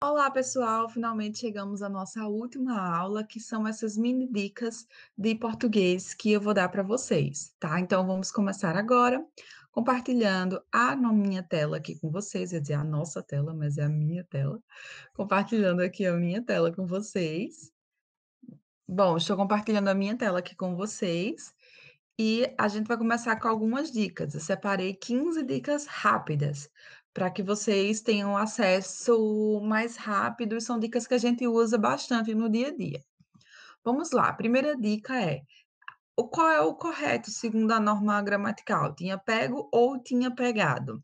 Olá, pessoal! Finalmente chegamos à nossa última aula, que são essas mini dicas de português que eu vou dar para vocês, tá? Então, vamos começar agora compartilhando a minha tela aqui com vocês. Ia dizer a nossa tela, mas é a minha tela. Compartilhando aqui a minha tela com vocês. Bom, estou compartilhando a minha tela aqui com vocês e a gente vai começar com algumas dicas. Eu separei 15 dicas rápidas para que vocês tenham acesso mais rápido e são dicas que a gente usa bastante no dia a dia. Vamos lá, a primeira dica é: qual é o correto segundo a norma gramatical? Tinha pego ou tinha pegado?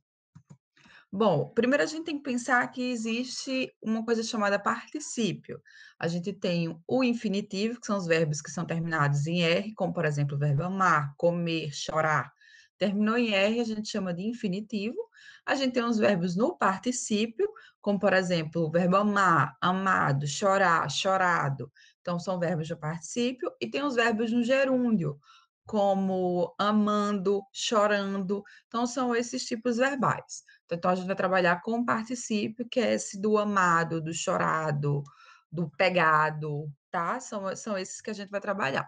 Bom, primeiro a gente tem que pensar que existe uma coisa chamada particípio. A gente tem o infinitivo, que são os verbos que são terminados em R, como, por exemplo, o verbo amar, comer, chorar. Terminou em R, a gente chama de infinitivo. A gente tem os verbos no particípio, como, por exemplo, o verbo amar, amado, chorar, chorado. Então, são verbos no particípio. E tem os verbos no gerúndio, como amando, chorando. Então, são esses tipos verbais. Então, a gente vai trabalhar com o particípio, que é esse do amado, do chorado, do pegado, tá? São esses que a gente vai trabalhar.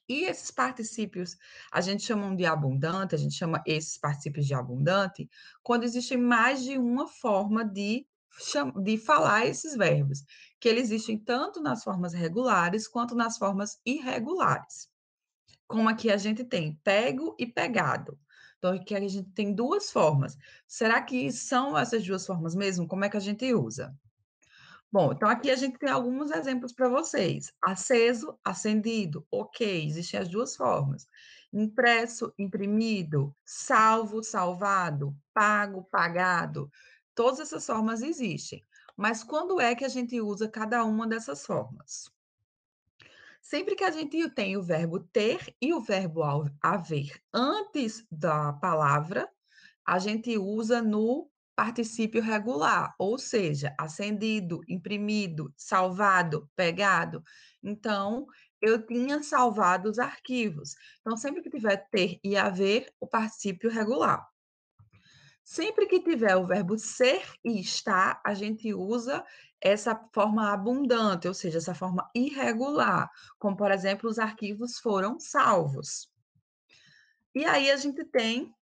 E esses particípios, a gente chama de abundante, a gente chama esses particípios de abundante, quando existe mais de uma forma de falar esses verbos, que eles existem tanto nas formas regulares quanto nas formas irregulares. Como aqui a gente tem pego e pegado. Então, aqui a gente tem duas formas. Será que são essas duas formas mesmo? Como é que a gente usa? Bom, então aqui a gente tem alguns exemplos para vocês. Aceso, acendido, ok, existem as duas formas. Impresso, imprimido, salvo, salvado, pago, pagado. Todas essas formas existem. Mas quando é que a gente usa cada uma dessas formas? Sempre que a gente tem o verbo ter e o verbo haver antes da palavra, a gente usa no particípio regular, ou seja, acendido, imprimido, salvado, pegado. Então, eu tinha salvado os arquivos. Então, sempre que tiver ter e haver, o particípio regular. Sempre que tiver o verbo ser e estar, a gente usa essa forma abundante, ou seja, essa forma irregular, como, por exemplo, os arquivos foram salvos. E aí a gente tem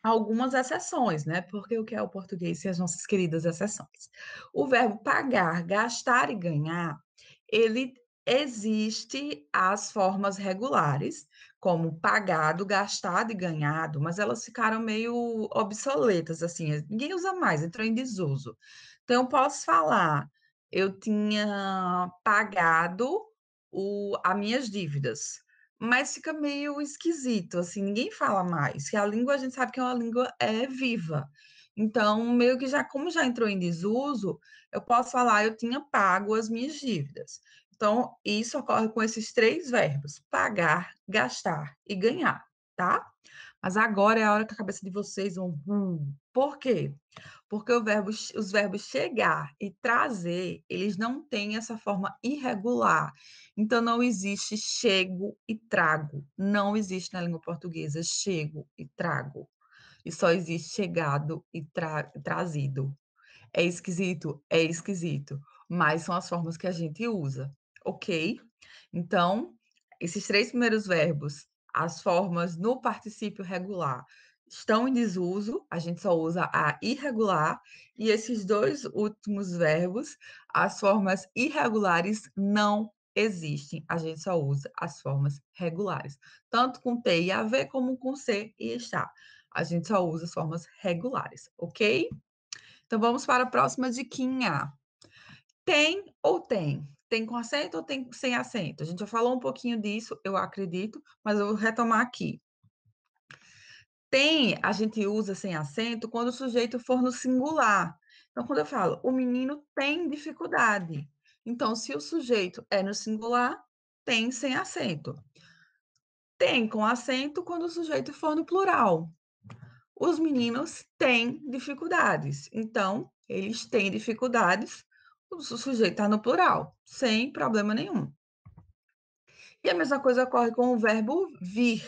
algumas exceções, né? Porque o que é o português e as nossas queridas exceções? O verbo pagar, gastar e ganhar, ele existe as formas regulares, como pagado, gastado e ganhado, mas elas ficaram meio obsoletas, assim, ninguém usa mais, entrou em desuso. Então, eu posso falar, eu tinha pagado as minhas dívidas, mas fica meio esquisito, assim, ninguém fala mais, que a língua a gente sabe que é uma língua viva. Então, meio que já, como já entrou em desuso, eu posso falar, eu tinha pago as minhas dívidas. Então, isso ocorre com esses três verbos: pagar, gastar e ganhar, tá? Mas agora é a hora que a cabeça de vocês vão. Por quê? Porque os verbos chegar e trazer, eles não têm essa forma irregular. Então, não existe chego e trago. Não existe na língua portuguesa chego e trago. E só existe chegado e trazido. É esquisito? É esquisito. Mas são as formas que a gente usa, ok? Então, esses três primeiros verbos, as formas no particípio regular, estão em desuso, a gente só usa a irregular, e esses dois últimos verbos, as formas irregulares não existem, a gente só usa as formas regulares, tanto com T e AV como com C e está. A gente só usa as formas regulares, ok? Então vamos para a próxima diquinha. Tem ou tem? Tem com acento ou tem sem acento? A gente já falou um pouquinho disso, eu acredito, mas eu vou retomar aqui. Tem, a gente usa sem acento quando o sujeito for no singular. Então, quando eu falo, o menino tem dificuldade. Então, se o sujeito é no singular, tem sem acento. Tem com acento quando o sujeito for no plural. Os meninos têm dificuldades. Então, eles têm dificuldades, o sujeito está no plural, sem problema nenhum. E a mesma coisa ocorre com o verbo vir.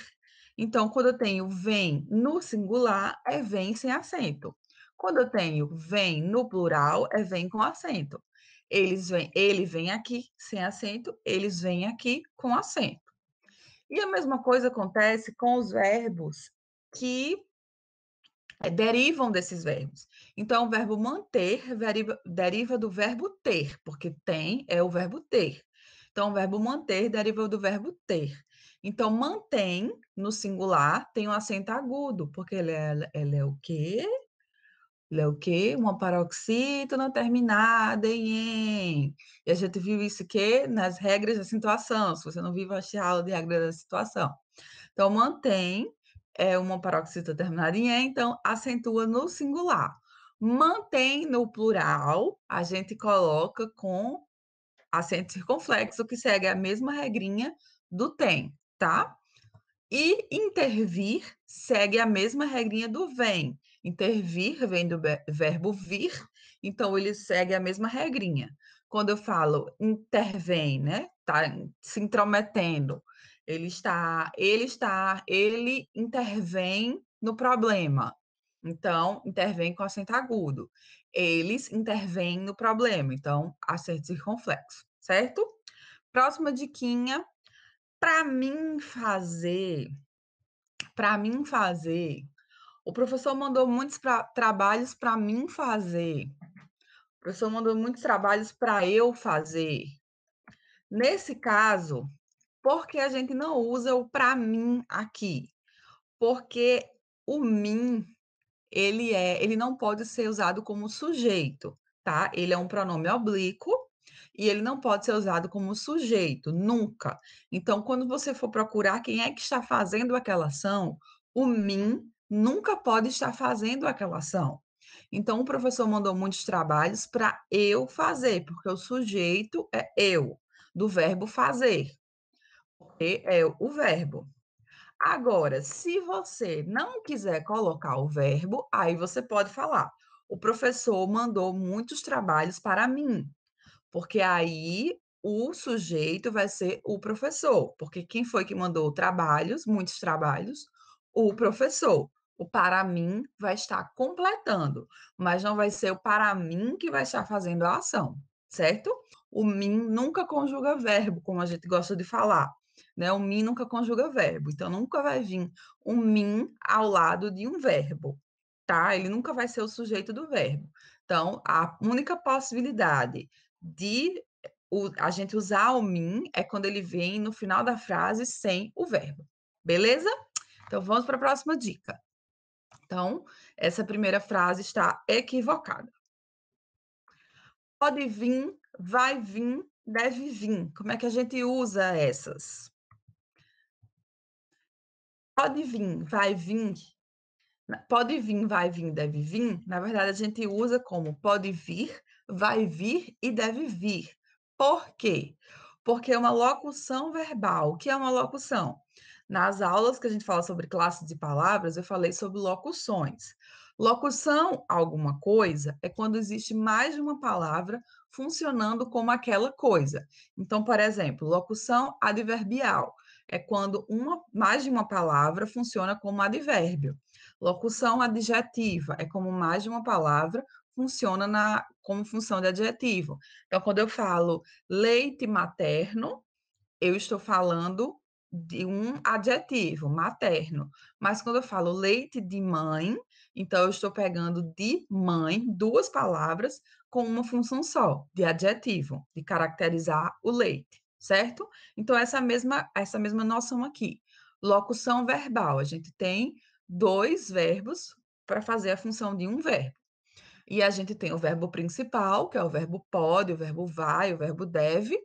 Então, quando eu tenho vem no singular, é vem sem acento. Quando eu tenho vem no plural, é vem com acento. Ele vem aqui sem acento, eles vêm aqui com acento. E a mesma coisa acontece com os verbos que derivam desses verbos. Então, o verbo manter deriva do verbo ter, porque tem é o verbo ter. Então, o verbo manter deriva do verbo ter. Então, mantém, no singular, tem um acento agudo, porque ele é o quê? Ele é o quê? Uma paroxítona terminada em "em". E a gente viu isso que nas regras da situação. Se você não viu, achei a aula de regra da situação. Então, mantém é uma paroxítona terminada em "em", então acentua no singular. Mantém no plural, a gente coloca com acento circunflexo, que segue a mesma regrinha do tem, tá? E intervir segue a mesma regrinha do vem. Intervir vem do verbo vir, então ele segue a mesma regrinha. Quando eu falo intervém, né? Tá se intrometendo. Ele intervém no problema. Então, intervém com acento agudo. Eles intervêm no problema. Então, acento circunflexo, certo? Próxima diquinha. Para mim fazer para mim fazer. O professor mandou muitos trabalhos para mim fazer. O professor mandou muitos trabalhos para eu fazer. Nesse caso, por que a gente não usa o para mim aqui? Porque o mim, ele não pode ser usado como sujeito, tá? Ele é um pronome oblíquo e ele não pode ser usado como sujeito, nunca. Então, quando você for procurar quem é que está fazendo aquela ação, o mim nunca pode estar fazendo aquela ação. Então, o professor mandou muitos trabalhos para eu fazer, porque o sujeito é eu, do verbo fazer, porque é o verbo. Agora, se você não quiser colocar o verbo, aí você pode falar: o professor mandou muitos trabalhos para mim, porque aí o sujeito vai ser o professor, porque quem foi que mandou trabalhos, muitos trabalhos? O professor. O para mim vai estar completando, mas não vai ser o para mim que vai estar fazendo a ação, certo? O mim nunca conjuga verbo, como a gente gosta de falar, né? O mim nunca conjuga verbo, então nunca vai vir um mim ao lado de um verbo, tá? Ele nunca vai ser o sujeito do verbo. Então, a única possibilidade de a gente usar o mim é quando ele vem no final da frase sem o verbo. Beleza? Então, vamos para a próxima dica. Então, essa primeira frase está equivocada. Pode vir, vai vir, deve vir. Como é que a gente usa essas? Pode vir, vai vir. Pode vir, vai vir, deve vir. Na verdade, a gente usa como pode vir, vai vir e deve vir. Por quê? Porque é uma locução verbal. O que é uma locução? Nas aulas que a gente fala sobre classes de palavras, eu falei sobre locuções. Locução, alguma coisa, é quando existe mais de uma palavra funcionando como aquela coisa. Então, por exemplo, locução adverbial é quando mais de uma palavra funciona como advérbio. Locução adjetiva é como mais de uma palavra funciona como função de adjetivo. Então, quando eu falo leite materno, eu estou falando de um adjetivo, materno. Mas quando eu falo leite de mãe, então eu estou pegando de mãe duas palavras com uma função só, de adjetivo, de caracterizar o leite, certo? Então, essa mesma noção aqui. Locução verbal, a gente tem dois verbos para fazer a função de um verbo. E a gente tem o verbo principal, que é o verbo pode, o verbo vai, o verbo deve,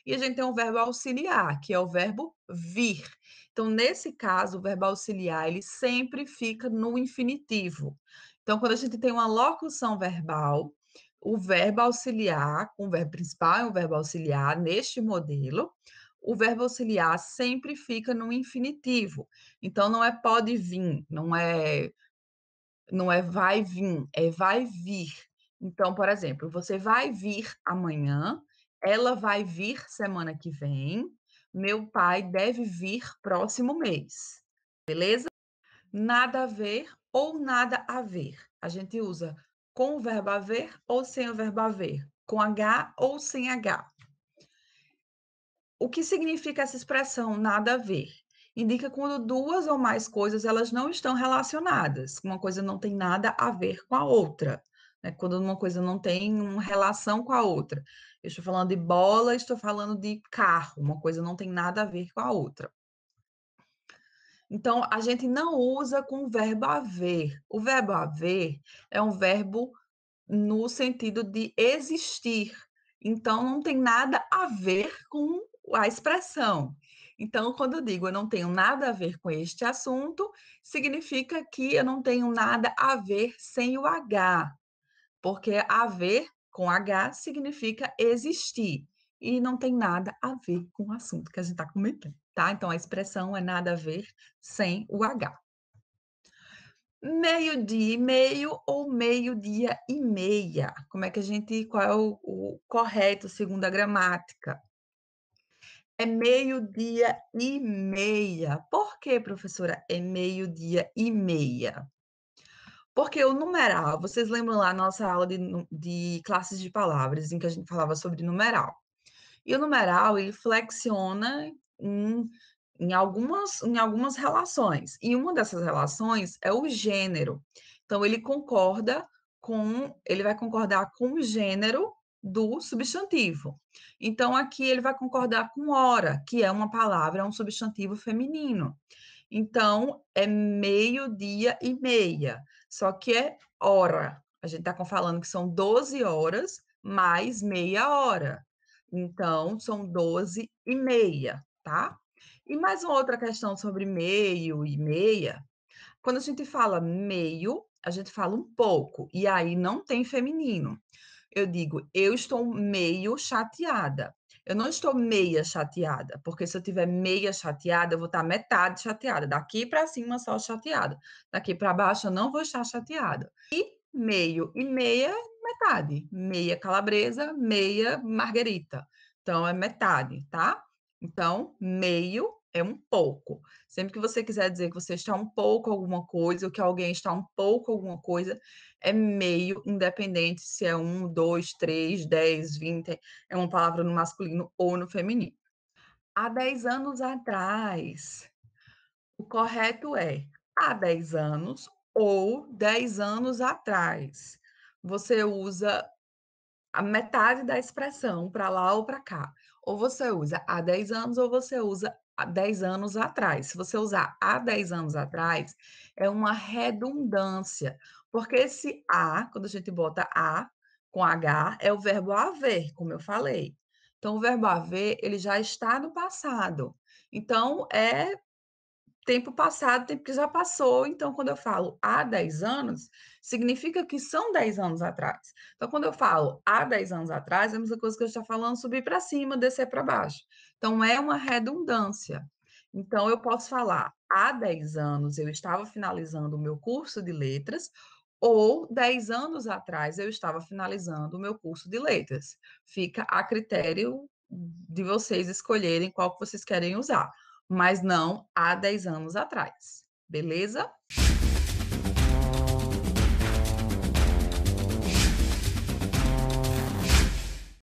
e a gente tem o verbo auxiliar, que é o verbo vir. Então, nesse caso, o verbo auxiliar, ele sempre fica no infinitivo. Então, quando a gente tem uma locução verbal, o verbo auxiliar, com o verbo principal e o verbo auxiliar, neste modelo, o verbo auxiliar sempre fica no infinitivo. Então, não é pode vir, não é vai vir, é vai vir. Então, por exemplo, você vai vir amanhã, ela vai vir semana que vem, meu pai deve vir próximo mês. Beleza? Nada a ver ou nada a ver. A gente usa com o verbo haver ou sem o verbo haver, com H ou sem H. O que significa essa expressão nada a ver? Indica quando duas ou mais coisas elas não estão relacionadas. Uma coisa não tem nada a ver com a outra, né? Quando uma coisa não tem uma relação com a outra. Eu estou falando de bola, estou falando de carro. Uma coisa não tem nada a ver com a outra. Então, a gente não usa com o verbo haver. O verbo haver é um verbo no sentido de existir. Então, não tem nada a ver com a expressão. Então, quando eu digo eu não tenho nada a ver com este assunto, significa que eu não tenho nada a ver sem o H, porque haver com H significa existir. E não tem nada a ver com o assunto que a gente está comentando, tá? Então, a expressão é nada a ver sem o H. Meio-dia e meio ou meio-dia e meia? Como é que a gente qual é o correto segundo a gramática? É meio-dia e meia. Por que, professora, é meio-dia e meia? Porque o numeral vocês lembram lá a nossa aula de classes de palavras, em que a gente falava sobre numeral. E o numeral, ele flexiona em algumas relações. E uma dessas relações é o gênero. Então, ele vai concordar com o gênero do substantivo. Então, aqui ele vai concordar com hora, que é uma palavra, é um substantivo feminino. Então, é meio-dia e meia, só que é hora. A gente está falando que são 12 horas mais meia hora. Então, são 12 e meia, tá? E mais uma outra questão sobre meio e meia. Quando a gente fala meio, a gente fala um pouco, e aí não tem feminino. Eu digo, eu estou meio chateada. Eu não estou meia chateada, porque se eu tiver meia chateada, eu vou estar metade chateada. Daqui para cima só chateada. Daqui para baixo eu não vou estar chateada. E meio e meia, metade. Meia calabresa, meia marguerita. Então é metade, tá? Então, meio é um pouco. Sempre que você quiser dizer que você está um pouco alguma coisa, ou que alguém está um pouco alguma coisa, é meio, independente se é 1, 2, 3, 10, 20, é uma palavra no masculino ou no feminino. Há 10 anos atrás, o correto é há 10 anos ou 10 anos atrás. Você usa a metade da expressão para lá ou para cá. Ou você usa há 10 anos ou você usa há 10 anos atrás. Se você usar há 10 anos atrás, é uma redundância, porque esse há, quando a gente bota há com H, é o verbo haver, como eu falei. Então, o verbo haver, ele já está no passado. Então, é tempo passado, tempo que já passou. Então, quando eu falo há 10 anos, significa que são 10 anos atrás. Então, quando eu falo há 10 anos atrás, é a mesma coisa que eu estou falando subir para cima, descer para baixo. Então, é uma redundância. Então, eu posso falar há 10 anos eu estava finalizando o meu curso de letras, ou 10 anos atrás eu estava finalizando o meu curso de letras. Fica a critério de vocês escolherem qual que vocês querem usar, mas não há 10 anos atrás, beleza?